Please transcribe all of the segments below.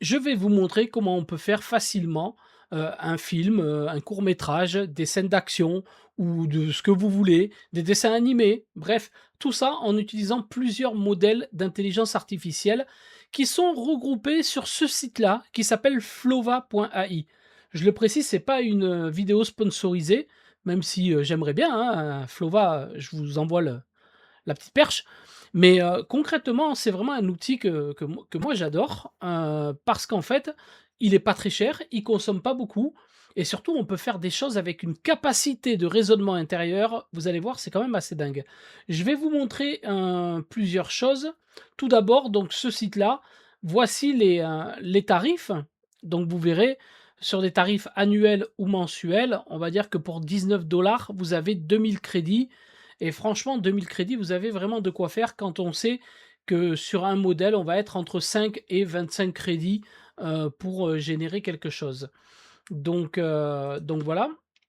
Je vais vous montrer comment on peut faire facilement, un film, un court métrage, des scènes d'action ou de ce que vous voulez, des dessins animés, bref, tout ça en utilisant plusieurs modèles d'intelligence artificielle qui sont regroupés sur ce site-là qui s'appelle flova.ai. Je le précise, c'est pas une, vidéo sponsorisée, même si, j'aimerais bien, hein, Flova, je vous envoie le la petite perche. Mais concrètement, c'est vraiment un outil que moi j'adore, parce qu'en fait, il est pas très cher, il consomme pas beaucoup et surtout on peut faire des choses avec une capacité de raisonnement intérieur, vous allez voir, c'est quand même assez dingue. Je vais vous montrer, plusieurs choses. Tout d'abord, donc ce site-là, voici les tarifs. Donc vous verrez, sur des tarifs annuels ou mensuels, on va dire que pour 19 $ vous avez 2000 crédits et franchement, 2000 crédits, vous avez vraiment de quoi faire quand on sait que sur un modèle, on va être entre 5 et 25 crédits, pour, générer quelque chose. Donc voilà.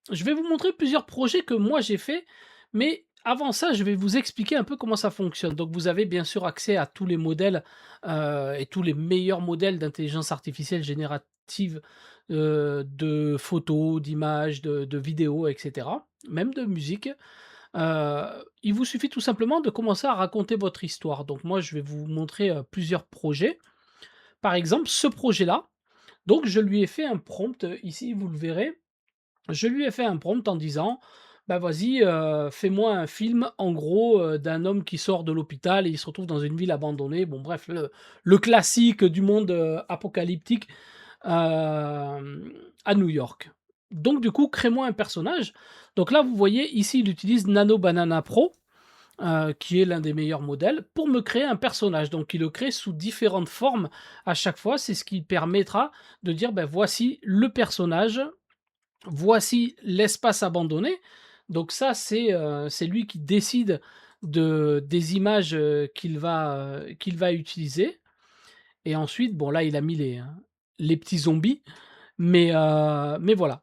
Je vais vous montrer plusieurs projets que moi j'ai faits, mais avant ça, je vais vous expliquer un peu comment ça fonctionne. Donc vous avez bien sûr accès à tous les modèles, et tous les meilleurs modèles d'intelligence artificielle générative, de photos, d'images, de vidéos et cetera, même de musique. Il vous suffit tout simplement de commencer à raconter votre histoire. Donc moi, je vais vous montrer, plusieurs projets. Par exemple, ce projet-là, donc je lui ai fait un prompt, ici vous le verrez. Je lui ai fait un prompt en disant: «Bah, vas-y, fais-moi un film en gros, d'un homme qui sort de l'hôpital et il se retrouve dans une ville abandonnée». Bon bref, le classique du monde, apocalyptique, à New York. Donc du coup, crée-moi un personnage. Donc là, vous voyez ici, il utilise Nano Banana Pro, qui est l'un des meilleurs modèles, pour me créer un personnage. Donc il le crée sous différentes formes à chaque fois. C'est ce qui permettra de dire: «Ben, voici le personnage, voici l'espace abandonné». Donc ça, c'est lui qui décide des images, qu'il va utiliser et ensuite, bon là, il a mis les petits zombies, mais voilà.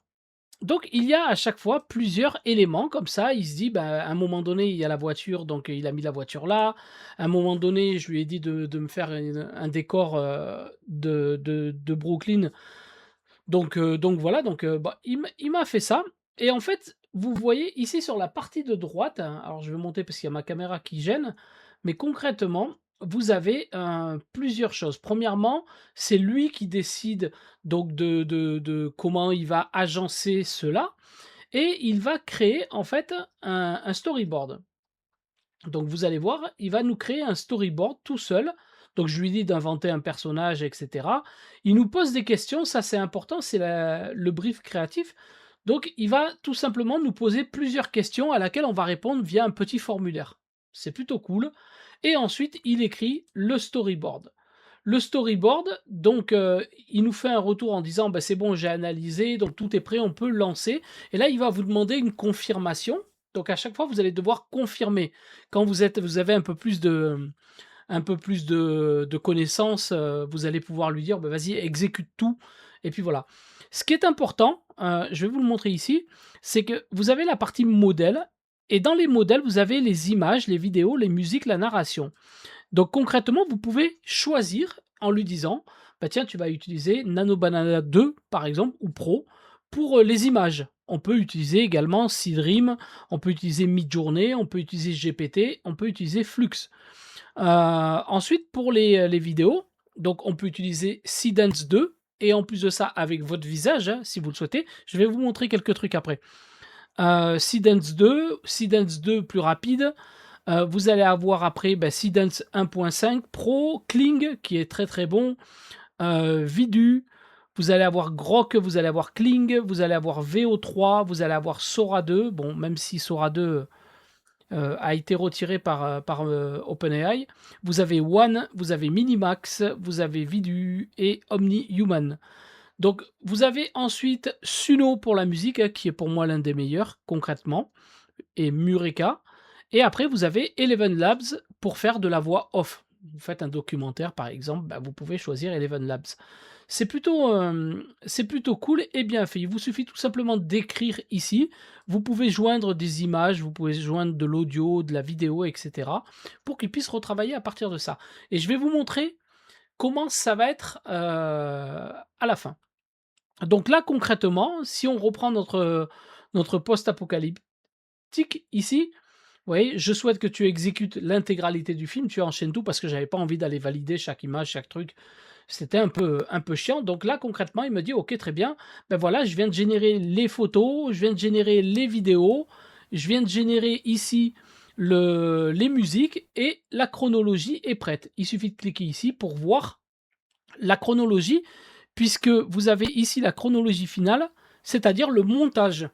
Donc il y a à chaque fois plusieurs éléments comme ça. Il se dit, bah, à un moment donné, il y a la voiture, donc il a mis la voiture là. À un moment donné, je lui ai dit de me faire un décor, de Brooklyn. Donc voilà, bah, il m'a fait ça et en fait, vous voyez ici sur la partie de droite, hein, alors je vais monter parce qu'il y a ma caméra qui gêne, mais concrètement, vous avez, plusieurs choses. Premièrement, c'est lui qui décide donc de comment il va agencer cela et il va créer en fait un storyboard. Donc vous allez voir, il va nous créer un storyboard tout seul. Donc je lui dis d'inventer un personnage et cetera. Il nous pose des questions, ça c'est important, c'est la le brief créatif. Donc il va tout simplement nous poser plusieurs questions à laquelle on va répondre via un petit formulaire. C'est plutôt cool et ensuite il écrit le storyboard. Le storyboard, donc il nous fait un retour en disant: «Bah, c'est bon, j'ai analysé, donc tout est prêt, on peut lancer» et là, il va vous demander une confirmation. Donc à chaque fois, vous allez devoir confirmer. Quand vous avez un peu plus de connaissances, vous allez pouvoir lui dire: «Bah, vas-y, exécute tout» et puis voilà. Ce qui est important, je vais vous le montrer ici, c'est que vous avez la partie modèle et dans les modèles, vous avez les images, les vidéos, les musiques, la narration. Donc concrètement, vous pouvez choisir en lui disant: «Bah, tiens, tu vas utiliser Nano Banana 2 par exemple ou Pro pour, les images». On peut utiliser également Seedream, on peut utiliser Midjourney, on peut utiliser GPT, on peut utiliser Flux. Ensuite pour les vidéos, donc on peut utiliser Seedance 2 et en plus de ça avec votre visage, hein, si vous le souhaitez. Je vais vous montrer quelques trucs après. Seedance 2 plus rapide. Vous allez avoir après, bah, Seedance 1.5 Pro, Kling qui est très, très bon, Vidu, vous allez avoir Grok, vous allez avoir Kling, vous allez avoir VO3, vous allez avoir Sora 2. Bon, même si Sora 2, a été retiré par OpenAI. Vous avez One, vous avez Minimax, vous avez Vidu et OmniHuman. Donc vous avez ensuite Suno pour la musique, hein, qui est pour moi l'un des meilleurs concrètement et Mureka et après vous avez Eleven Labs pour faire de la voix off. Vous faites un documentaire par exemple, bah, vous pouvez choisir Eleven Labs. C'est plutôt cool et bien fait. Il vous suffit tout simplement d'écrire ici. Vous pouvez joindre des images, vous pouvez joindre de l'audio, de la vidéo et cetera pour qu'il puisse retravailler à partir de ça et je vais vous montrer comment ça va être, à la fin. Donc là, concrètement, si on reprend notre post-apocalyptique ici, vous voyez, je souhaite que tu exécutes l'intégralité du film, tu enchaînes tout parce que j'avais pas envie d'aller valider chaque image, chaque truc. C'était un peu chiant. Donc là, concrètement, il me dit: «OK, très bien. Ben voilà, je viens de générer les photos, je viens de générer les vidéos, je viens de générer ici les musiques et la chronologie est prête». Il suffit de cliquer ici pour voir la chronologie, puisque vous avez ici la chronologie finale, c'est-à-dire le montage.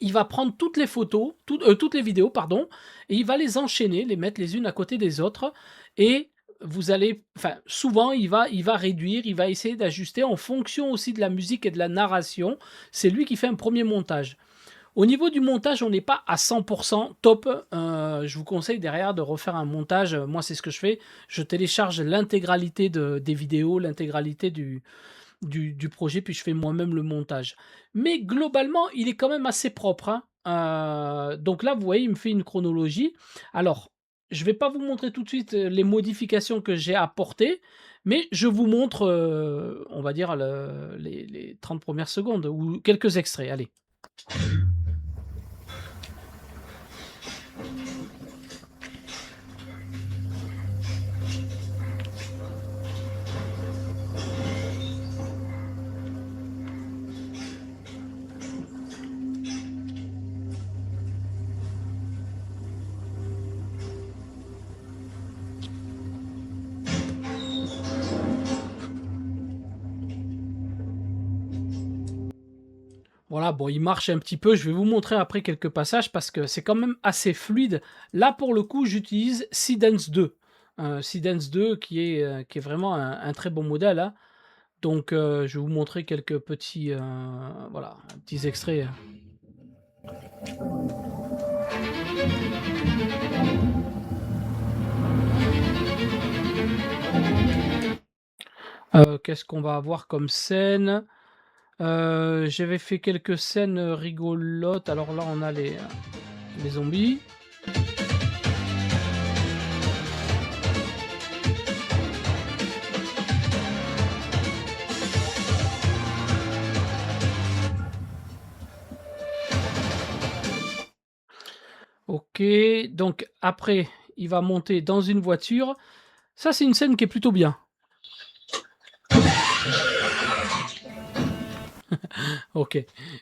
Il va prendre toutes les photos, toutes les vidéos, pardon, et il va les enchaîner, les mettre les unes à côté des autres et vous allez enfin, souvent, il va réduire, il va essayer d'ajuster en fonction aussi de la musique et de la narration. C'est lui qui fait un premier montage. Au niveau du montage, on n'est pas à 100 top, je vous conseille derrière de refaire un montage, moi, c'est ce que je fais. Je télécharge l'intégralité des vidéos, l'intégralité du projet, puis je fais moi-même le montage. Mais globalement, il est quand même assez propre, hein. Donc là, vous voyez, il me fait une chronologie. Alors, je vais pas vous montrer tout de suite, les modifications que j'ai apportées, mais je vous montre, on va dire les 30 premières secondes ou quelques extraits, allez. Voilà, bon, il marche un petit peu. Je vais vous montrer après quelques passages parce que c'est quand même assez fluide. Là, pour le coup, j'utilise Seedance 2. Seedance 2 qui est vraiment un très bon modèle, hein. Donc, je vais vous montrer quelques petits, voilà, petits extraits. Qu'est-ce qu'on va avoir comme scène? J'avais fait quelques scènes, rigolotes. Alors là, on a les zombies. OK, donc après, il va monter dans une voiture. Ça, c'est une scène qui est plutôt bien. OK,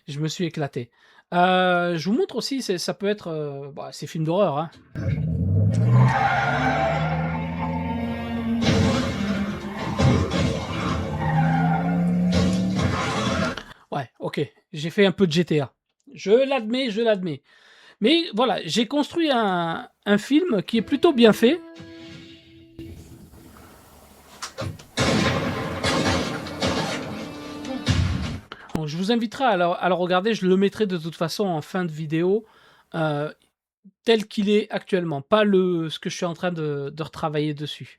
je me suis éclaté. Je vous montre aussi, ça peut être, bah, c'est film d'horreur, hein. Ouais, OK, j'ai fait un peu de GTA. Je l'admets, je l'admets. Mais voilà, j'ai construit un film qui est plutôt bien fait. Donc je vous inviterai à le regarder, je le mettrai de toute façon en fin de vidéo, heu, tel qu'il est actuellement, pas ce que je suis en train de retravailler dessus.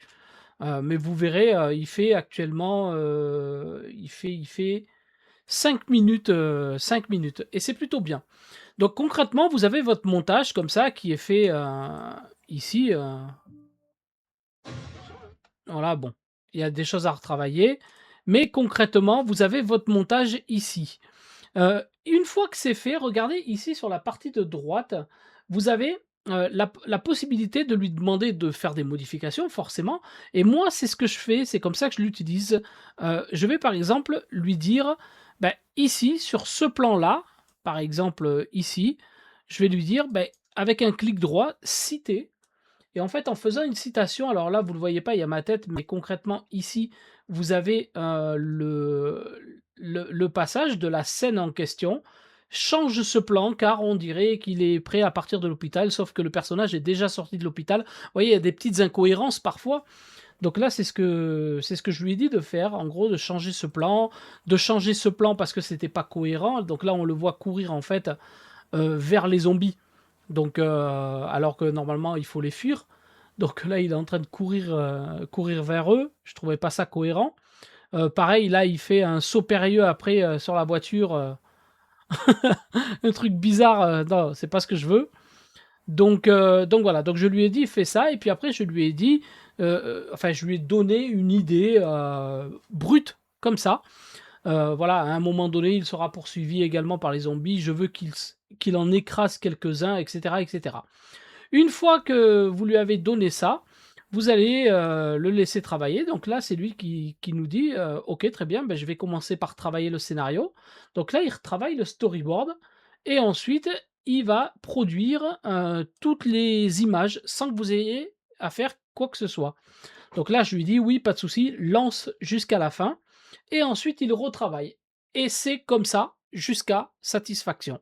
Mais vous verrez, il fait actuellement, il fait 5 minutes, 5 minutes et c'est plutôt bien. Donc concrètement, vous avez votre montage comme ça qui est fait, ici, voilà, bon, il y a des choses à retravailler, mais concrètement, vous avez votre montage ici. Une fois que c'est fait, regardez ici sur la partie de droite, vous avez, la possibilité de lui demander de faire des modifications forcément et moi, c'est ce que je fais, c'est comme ça que je l'utilise. Je vais par exemple lui dire, bah, ici sur ce plan-là, par exemple, ici, je vais lui dire, beh, avec un clic droit, citer et en fait, en faisant une citation, alors là, vous ne le voyez pas, il y a ma tête, mais concrètement, ici, vous avez le passage de la scène en question. Change ce plan car on dirait qu'il est prêt à partir de l'hôpital, sauf que le personnage est déjà sorti de l'hôpital. Vous voyez, il y a des petites incohérences parfois. Donc là, c'est ce que je lui ai dit de faire, en gros, de changer ce plan parce que c'était pas cohérent. Donc là, on le voit courir en fait vers les zombies. Donc, alors que normalement, il faut les fuir. Donc là, il est en train de courir vers eux. Je trouvais pas ça cohérent. Pareil, là, il fait un saut périlleux après, sur la voiture, un truc bizarre, non, c'est pas ce que je veux. Donc voilà, donc je lui ai dit: «Fais ça» et puis après je lui ai dit enfin je lui ai donné une idée, brute comme ça. Voilà, à un moment donné, il sera poursuivi également par les zombies, je veux qu'il en écrase quelques-uns et cetera et cetera. Une fois que vous lui avez donné ça, vous allez, le laisser travailler. Donc là, c'est lui qui nous dit: «OK, très bien, ben je vais commencer par travailler le scénario». Donc là, il retravaille le storyboard et ensuite il va produire, toutes les images sans que vous ayez à faire quoi que ce soit. Donc là, je lui dis: «Oui, pas de souci, lance jusqu'à la fin» et ensuite il retravaille et c'est comme ça jusqu'à satisfaction,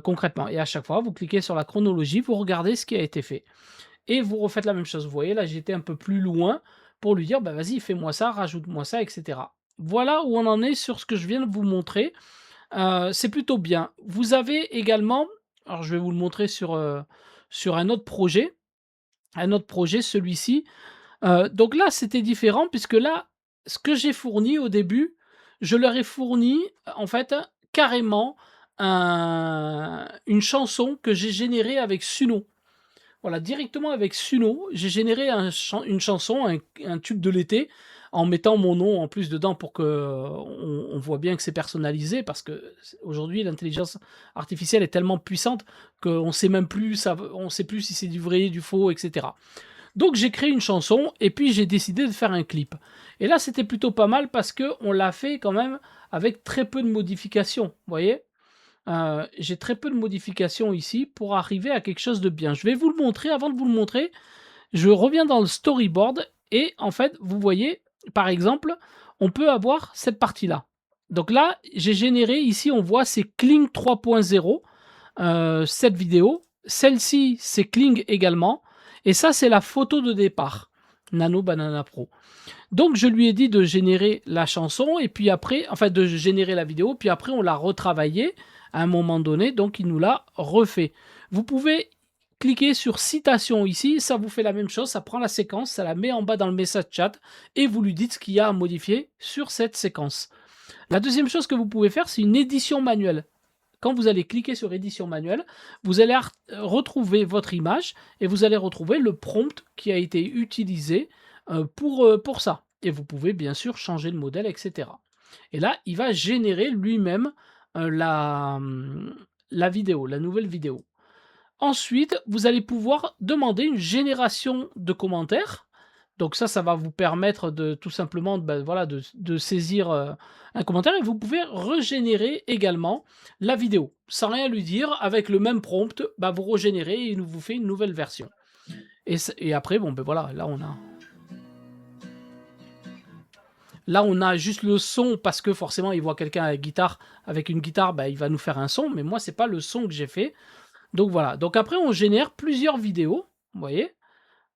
concrètement, et à chaque fois, vous cliquez sur la chronologie, vous regardez ce qui a été fait et vous refaites la même chose. Vous voyez, là, j'étais un peu plus loin pour lui dire: «Bah, vas-y, fais-moi ça, rajoute-moi ça» et cetera. Voilà où on en est sur ce que je viens de vous montrer. C'est plutôt bien. Vous avez également, alors je vais vous le montrer sur un autre projet, celui-ci. Donc là, c'était différent puisque là, ce que j'ai fourni au début, je leur ai fourni, en fait, carrément une chanson que j'ai générée avec Suno. Voilà, directement avec Suno, j'ai généré une chanson, un tube de l'été, en mettant mon nom en plus dedans pour qu'on on voit bien que c'est personnalisé parce que aujourd'hui l'intelligence artificielle est tellement puissante qu'on sait même plus on sait plus si c'est du vrai, du faux, et cetera. Donc j'ai créé une chanson et puis j'ai décidé de faire un clip. Et là, c'était plutôt pas mal parce que on l'a fait quand même avec très peu de modifications, vous voyez? J'ai très peu de modifications ici pour arriver à quelque chose de bien. Je vais vous le montrer. Avant de vous le montrer, je reviens dans le storyboard et en fait, vous voyez, par exemple, on peut avoir cette partie-là. Donc là, j'ai généré ici, on voit c'est Kling 3.0, cette vidéo. Celle-ci, c'est Kling également et ça, c'est la photo de départ, Nano Banana Pro. Donc je lui ai dit de générer la chanson et puis après, enfin de générer la vidéo, puis après on l'a retravaillée à un moment donné, donc il nous l'a refait. Vous pouvez cliquer sur citation ici, ça vous fait la même chose, ça prend la séquence, ça la met en bas dans le message chat et vous lui dites ce qu'il y a à modifier sur cette séquence. La deuxième chose que vous pouvez faire, c'est une édition manuelle. Quand vous allez cliquer sur édition manuelle, vous allez retrouver votre image et vous allez retrouver le prompt qui a été utilisé pour ça. Et vous pouvez bien sûr changer le modèle, etc. Et là, il va générer lui-même la vidéo, la nouvelle vidéo. Ensuite, vous allez pouvoir demander une génération de commentaires. Donc ça va vous permettre de tout simplement, bah, voilà, de saisir, un commentaire et vous pouvez régénérer également la vidéo. Sans rien lui dire, avec le même prompt, bah, vous régénérez et il vous fait une nouvelle version. Et après, bon, ben voilà, là on a juste le son parce que forcément il voit quelqu'un avec une guitare, bah, il va nous faire un son, mais moi c'est pas le son que j'ai fait. Donc voilà, donc après on génère plusieurs vidéos, vous voyez?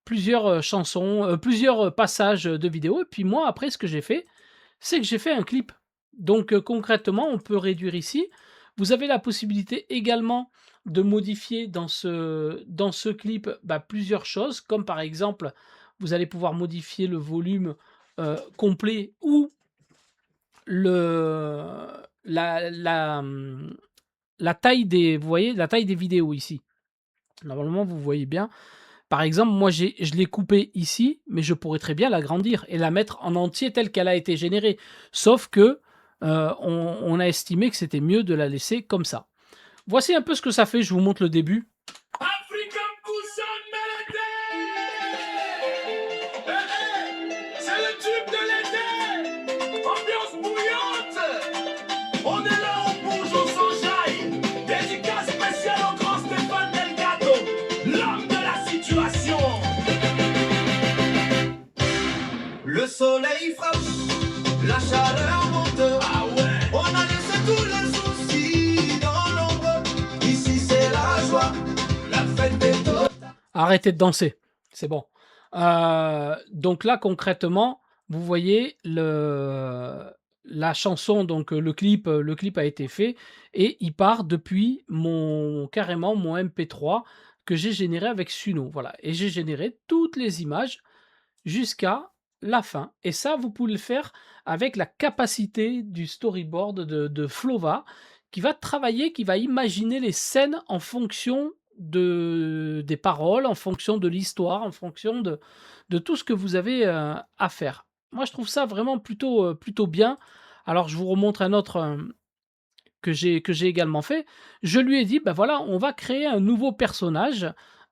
Plusieurs, chansons, plusieurs, passages, de vidéos et puis moi après ce que j'ai fait, c'est que j'ai fait un clip. Donc, concrètement, on peut réduire ici. Vous avez la possibilité également de modifier dans ce clip, bah, plusieurs choses, comme par exemple, vous allez pouvoir modifier le volume, complet ou le la taille des vous voyez? La taille des vidéos ici. Normalement, vous voyez bien. Par exemple, moi, je l'ai coupée ici, mais je pourrais très bien l'agrandir et la mettre en entier telle qu'elle a été générée. Sauf que, on a estimé que c'était mieux de la laisser comme ça. Voici un peu ce que ça fait, je vous montre le début. African Cushion Melody. C'est le tube de l'été. Ambiance bouillante. On est là, on bouge, on s'enjaille. Dédicace spéciale au grand Stéphane Delgado, l'homme de la situation. Le soleil frappe, la chaleur monte. Ah ouais. On a laissé tous les soucis dans l'ombre. Ici c'est la joie, la fête des taux. Arrêtez de danser, c'est bon. Donc là, concrètement, vous voyez la chanson, donc le clip a été fait et il part depuis carrément mon MP3 que j'ai généré avec Suno, voilà, et j'ai généré toutes les images jusqu'à la fin et ça, vous pouvez le faire avec la capacité du storyboard de Flova qui va travailler, qui va imaginer les scènes en fonction des paroles, en fonction de l'histoire, en fonction de tout ce que vous avez, à faire. Moi, je trouve ça vraiment plutôt bien. Alors je vous remontre un autre, que j'ai également fait. Je lui ai dit: «Bah, voilà, on va créer un nouveau personnage,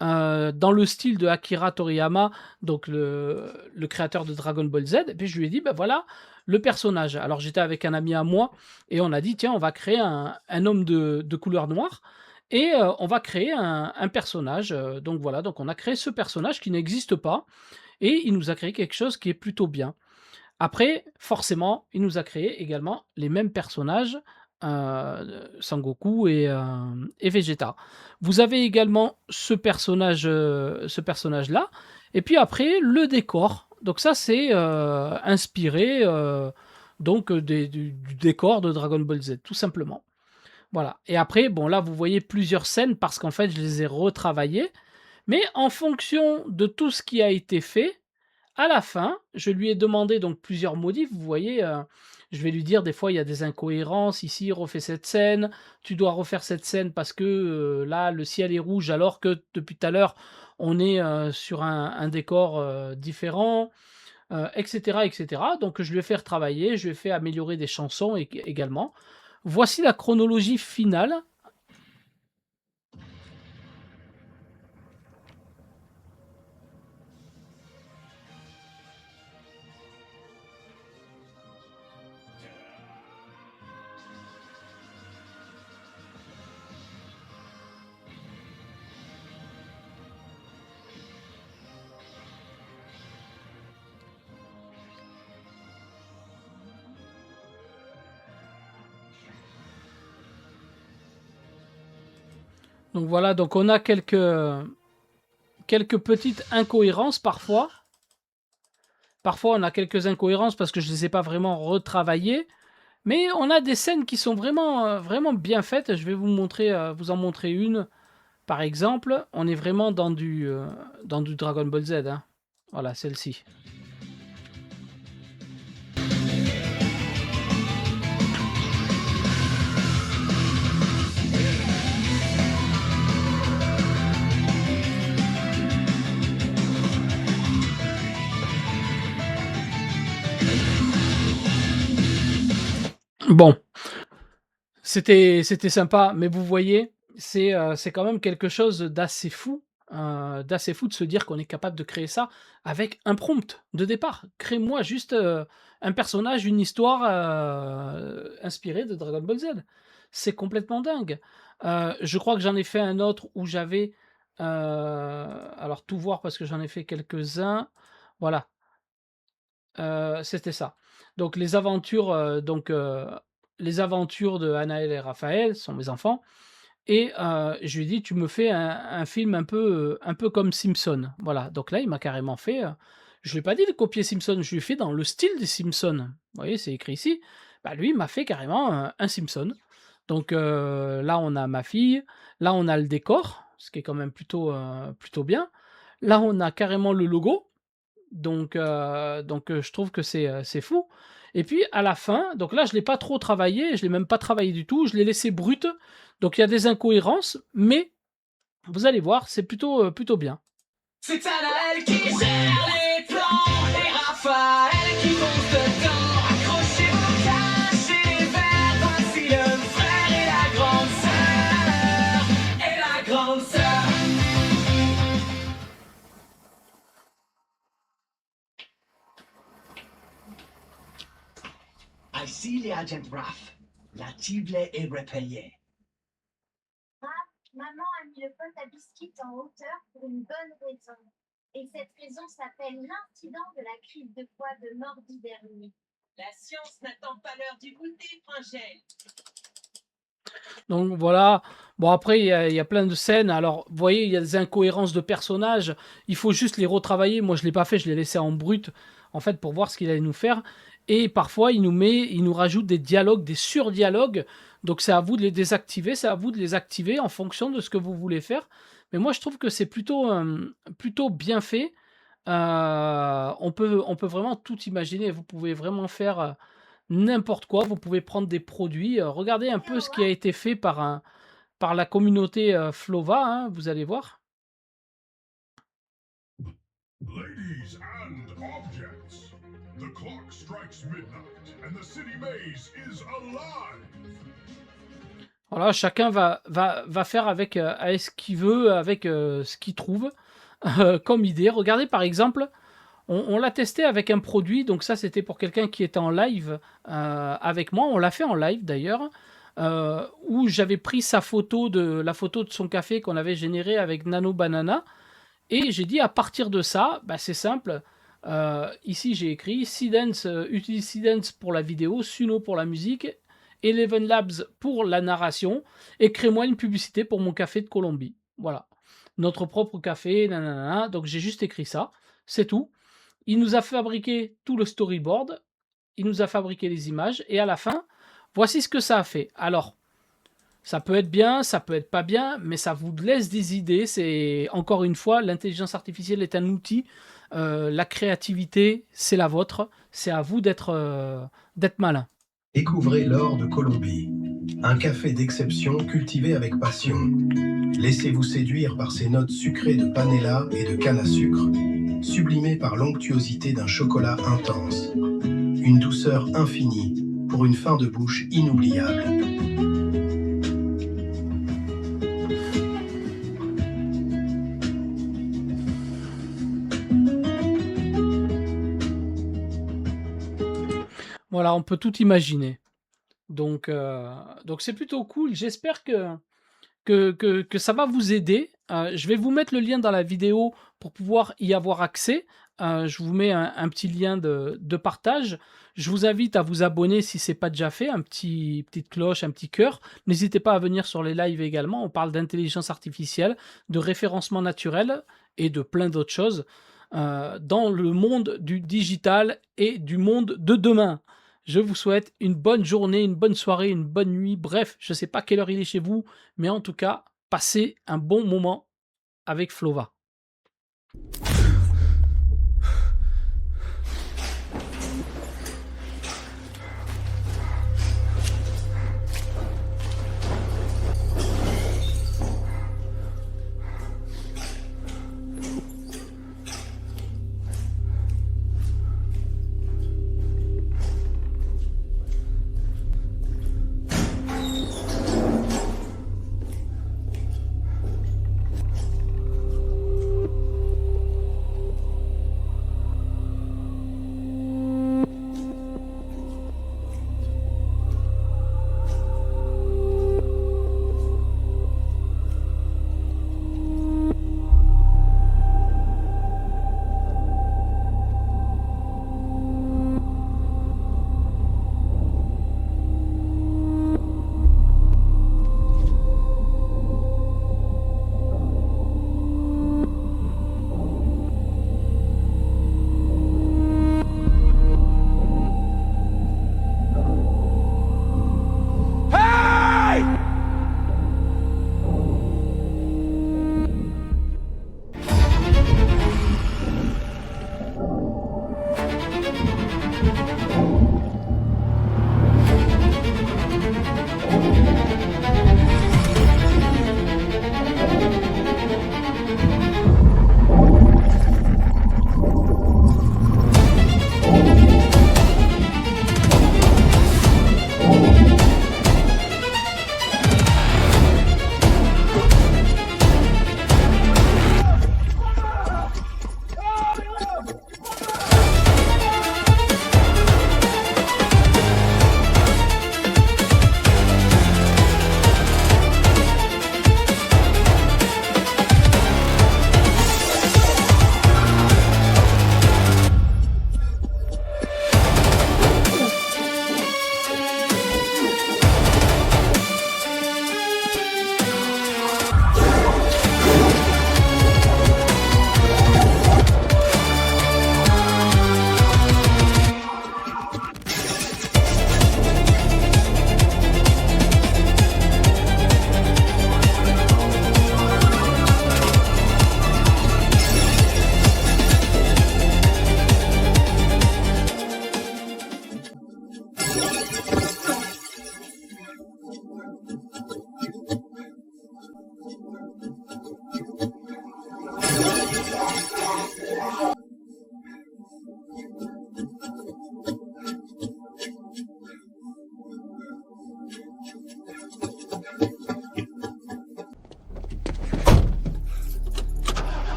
dans le style de Akira Toriyama», donc le créateur de Dragon Ball Z. Et puis je lui ai dit: «Bah, voilà le personnage». Alors j'étais avec un ami à moi et on a dit: «Tiens, on va créer un homme de couleur noire et on va créer un personnage», donc voilà, donc on a créé ce personnage qui n'existe pas et il nous a créé quelque chose qui est plutôt bien. Après, forcément, il nous a créé également les mêmes personnages, Sangoku et Vegeta. Vous avez également ce personnage-là et puis après le décor. Donc ça, c'est, inspiré, donc du décor de Dragon Ball Z, tout simplement. Voilà et après, bon là, vous voyez plusieurs scènes parce qu'en fait, je les ai retravaillées, mais en fonction de tout ce qui a été fait, à la fin, je lui ai demandé donc plusieurs modifs. Vous voyez, je vais lui dire des fois il y a des incohérences, ici refais cette scène, tu dois refaire cette scène parce que, là le ciel est rouge alors que depuis tout à l'heure on est, sur un décor, différent, et cetera et cetera. Donc je lui ai fait retravailler, je lui ai fait améliorer des chansons également. Voici la chronologie finale. Donc voilà, donc on a quelques petites incohérences parfois. Parfois, on a quelques incohérences parce que je ne les ai pas vraiment retravaillées, mais on a des scènes qui sont vraiment bien faites. Je vais vous en montrer une, par exemple. On est vraiment dans du Dragon Ball Z, hein. Voilà, celle-ci. Bon, c'était sympa, mais vous voyez, c'est quand même quelque chose d'assez fou de se dire qu'on est capable de créer ça avec un prompt de départ. Crée-moi juste, un personnage, une histoire, inspirée de Dragon Ball Z. C'est complètement dingue. Je crois que j'en ai fait un autre où j'avais, alors tout voir parce que j'en ai fait quelques-uns. Voilà, c'était ça. Donc les aventures de Anaël et Raphaël sont mes enfants et je lui ai dit: «Tu me fais un film un peu comme Simpson». Voilà, donc là, il m'a carrément fait, je lui ai pas dit de copier Simpson, je lui ai fait dans le style des Simpsons. Vous voyez, c'est écrit ici. Bah, lui, il m'a fait carrément un Simpson. Donc là, on a ma fille, là, on a le décor, ce qui est quand même plutôt bien. Là, on a carrément le logo, je trouve que c'est fou et puis à la fin, donc là, je l'ai pas trop travaillé, je l'ai même pas travaillé du tout, je l'ai laissé brut, donc il y a des incohérences, mais vous allez voir, c'est plutôt bien. C'est Anaël qui gère les plans et Raphaël qui fonce dedans. Accrochez vos caches et les verres, voici le frère et la grande sœur. Et la grande sœur. Ici les agents Raph. La cible est repayée. Maman a mis le pot à biscuits en hauteur pour une bonne raison. Et cette raison s'appelle l'incident de la crise de foie de mardi dernier. La science n'attend pas l'heure du goûter, Fringel. Donc voilà, bon après il y a plein de scènes, alors vous voyez, il y a des incohérences de personnages, il faut juste les retravailler. Moi je l'ai pas fait, je l'ai laissé en brut, en fait, pour voir ce qu'il allait nous faire et parfois il nous rajoute des dialogues, des surdialogues, donc c'est à vous de les désactiver, c'est à vous de les activer en fonction de ce que vous voulez faire. Mais moi je trouve que c'est plutôt bien fait. On peut vraiment tout imaginer, vous pouvez vraiment faire, n'importe quoi, vous pouvez prendre des produits, regardez un peu ce qui a été fait par par la communauté Flova, hein, vous allez voir. Ladies and objects, the clock strikes midnight and the city maze is alive. Voilà, chacun va faire avec ce qu'il veut, avec ce qu'il trouve comme idée. Regardez par exemple, on l'a testé avec un produit, donc ça c'était pour quelqu'un qui était en live avec moi, on l'a fait en live d'ailleurs, où j'avais pris la photo de son café qu'on avait généré avec Nano Banana, et j'ai dit à partir de ça, bah, c'est simple, ici j'ai écrit Seedance, utilise Seedance pour la vidéo, Suno pour la musique, Eleven Labs pour la narration, et crée-moi une publicité pour mon café de Colombie. Voilà. Notre propre café, nanana. Donc j'ai juste écrit ça, c'est tout. Il nous a fabriqué tout le storyboard, il nous a fabriqué les images, et à la fin, voici ce que ça a fait. Alors, ça peut être bien, ça peut être pas bien, mais ça vous laisse des idées. C'est encore une fois, l'intelligence artificielle est un outil. La créativité, c'est la vôtre. C'est à vous d'être malin. Découvrez l'or de Colombie, un café d'exception cultivé avec passion. Laissez-vous séduire par ses notes sucrées de panela et de canne à sucre, sublimées par l'onctuosité d'un chocolat intense. Une douceur infinie pour une fin de bouche inoubliable. Voilà, on peut tout imaginer. Donc c'est plutôt cool. J'espère que ça va vous aider. Je vais vous mettre le lien dans la vidéo pour pouvoir y avoir accès. Je vous mets un petit lien de partage. Je vous invite à vous abonner si ce n'est pas déjà fait, petite cloche, un petit cœur. N'hésitez pas à venir sur les lives également. On parle d'intelligence artificielle, de référencement naturel et de plein d'autres choses dans le monde du digital et du monde de demain. Je vous souhaite une bonne journée, une bonne soirée, une bonne nuit. Bref, je ne sais pas quelle heure il est chez vous, mais en tout cas, passez un bon moment avec Flova.